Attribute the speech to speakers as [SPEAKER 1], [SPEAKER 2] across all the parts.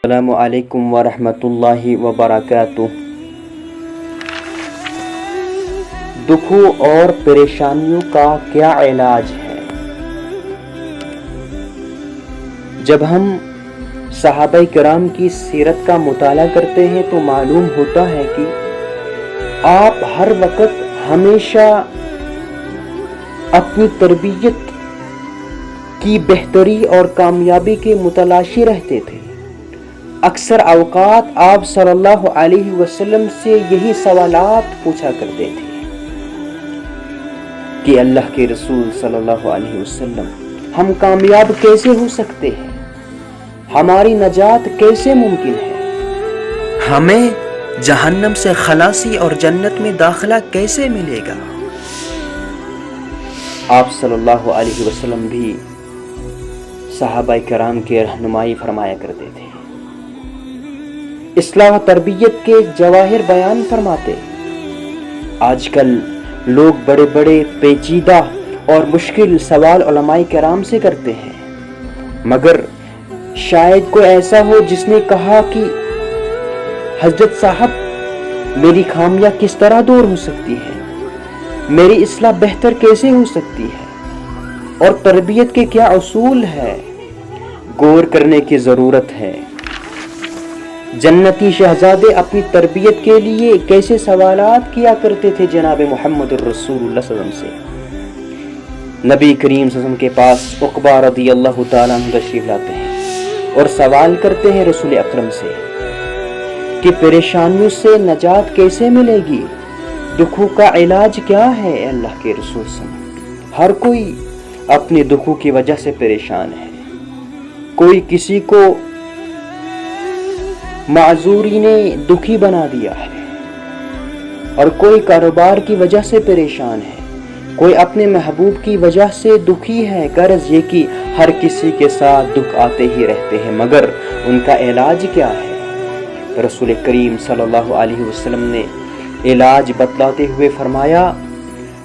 [SPEAKER 1] السلام علیکم ورحمۃ اللہ وبرکاتہ۔ دکھوں اور پریشانیوں کا کیا علاج ہے؟ جب ہم صحابہ کرام کی سیرت کا مطالعہ کرتے ہیں تو معلوم ہوتا ہے کہ آپ ہر وقت ہمیشہ اپنی تربیت کی بہتری اور کامیابی کے متلاشی رہتے تھے۔ اکثر اوقات آپ صلی اللہ علیہ وسلم سے یہی سوالات پوچھا کرتے تھے کہ اللہ کے رسول صلی اللہ علیہ وسلم، ہم کامیاب کیسے ہو سکتے ہیں؟ ہماری نجات کیسے ممکن ہے؟ ہمیں جہنم سے خلاصی اور جنت میں داخلہ کیسے ملے گا؟ آپ صلی اللہ علیہ وسلم بھی صحابہ کرام کی رہنمائی فرمایا کرتے تھے، اصلاح و تربیت کے جواہر بیان فرماتے۔ آج کل لوگ بڑے بڑے پیچیدہ اور مشکل سوال علماء کرام سے کرتے ہیں، مگر شاید کوئی ایسا ہو جس نے کہا کہ حضرت صاحب، میری خامیاں کس طرح دور ہو سکتی ہے؟ میری اصلاح بہتر کیسے ہو سکتی ہے؟ اور تربیت کے کیا اصول ہے؟ غور کرنے کی ضرورت ہے۔ جنتی شہزادے اپنی تربیت کے لیے کیسے سوالات کیا کرتے تھے جناب محمد الرسول اللہ صلی اللہ علیہ وسلم سے؟ نبی کریم صلی اللہ علیہ وسلم کے پاس عقبہ رضی اللہ تعالیٰ عنہ تشریف لاتے ہیں اور سوال کرتے ہیں رسول اکرم سے کہ پریشانیوں سے نجات کیسے ملے گی؟ دکھوں کا علاج کیا ہے اللہ کے رسول صلی اللہ علیہ وسلم؟ ہر کوئی اپنے دکھوں کی وجہ سے پریشان ہے۔ کوئی کسی کو معذوری نے دکھی بنا دیا ہے، اور کوئی کاروبار کی وجہ سے پریشان ہے، کوئی اپنے محبوب کی وجہ سے دکھی ہے۔ غرض یہ کہ ہر کسی کے ساتھ دکھ آتے ہی رہتے ہیں، مگر ان کا علاج کیا ہے؟ رسول کریم صلی اللہ علیہ وسلم نے علاج بتلاتے ہوئے فرمایا،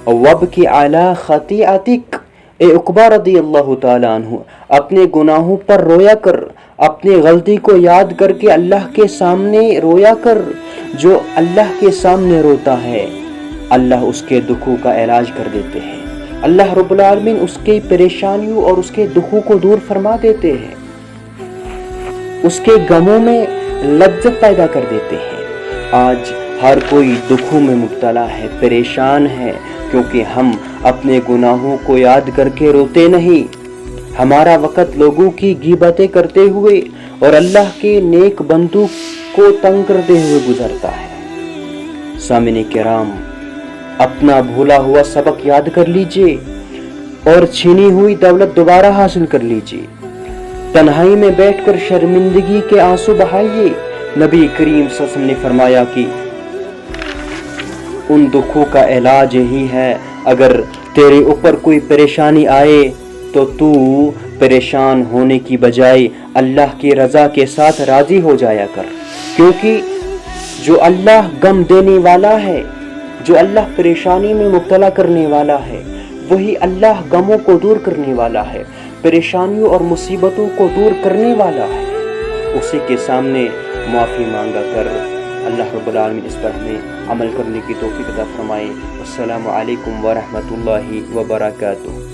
[SPEAKER 1] وَابْكِ عَلَىٰ خَطِیئَتِکَ، اے عقبہ رضی اللہ تعالیٰ عنہ، اپنے گناہوں پر رویا کر، اپنی غلطی کو یاد کر کے اللہ کے سامنے رویا کر۔ جو اللہ کے سامنے روتا ہے اللہ اس کے دکھوں کا علاج کر دیتے ہیں۔ اللہ رب العالمین اس کی پریشانیوں اور اس کے دکھوں کو دور فرما دیتے ہیں، اس کے غموں میں لذت پیدا کر دیتے ہیں۔ آج ہر کوئی دکھوں میں مبتلا ہے، پریشان ہے، کیونکہ ہم اپنے گناہوں کو یاد کر کے روتے نہیں۔ ہمارا وقت لوگوں کی غیبتیں کرتے ہوئے اور اللہ کے نیک بندوں کو تنگ کرتے ہوئے گزرتا ہے۔ سامعین کرام، اپنا بھولا ہوا سبق یاد کر لیجئے اور چھینی ہوئی دولت دوبارہ حاصل کر لیجئے۔ تنہائی میں بیٹھ کر شرمندگی کے آنسو بہائیے۔ نبی کریم صلی اللہ علیہ وسلم نے فرمایا کہ ان دکھوں کا علاج یہی ہے، اگر تیرے اوپر کوئی پریشانی آئے تو تو پریشان ہونے کی بجائے اللہ کی رضا کے ساتھ راضی ہو جایا کر، کیونکہ جو اللہ غم دینے والا ہے، جو اللہ پریشانی میں مبتلا کرنے والا ہے، وہی اللہ غموں کو دور کرنے والا ہے، پریشانیوں اور مصیبتوں کو دور کرنے والا ہے۔ اسی کے سامنے معافی مانگا کر۔ اللہ رب العالمین اس پر ہمیں عمل کرنے کی توفیق عطا فرمائے۔ السلام علیکم ورحمۃ اللہ وبرکاتہ۔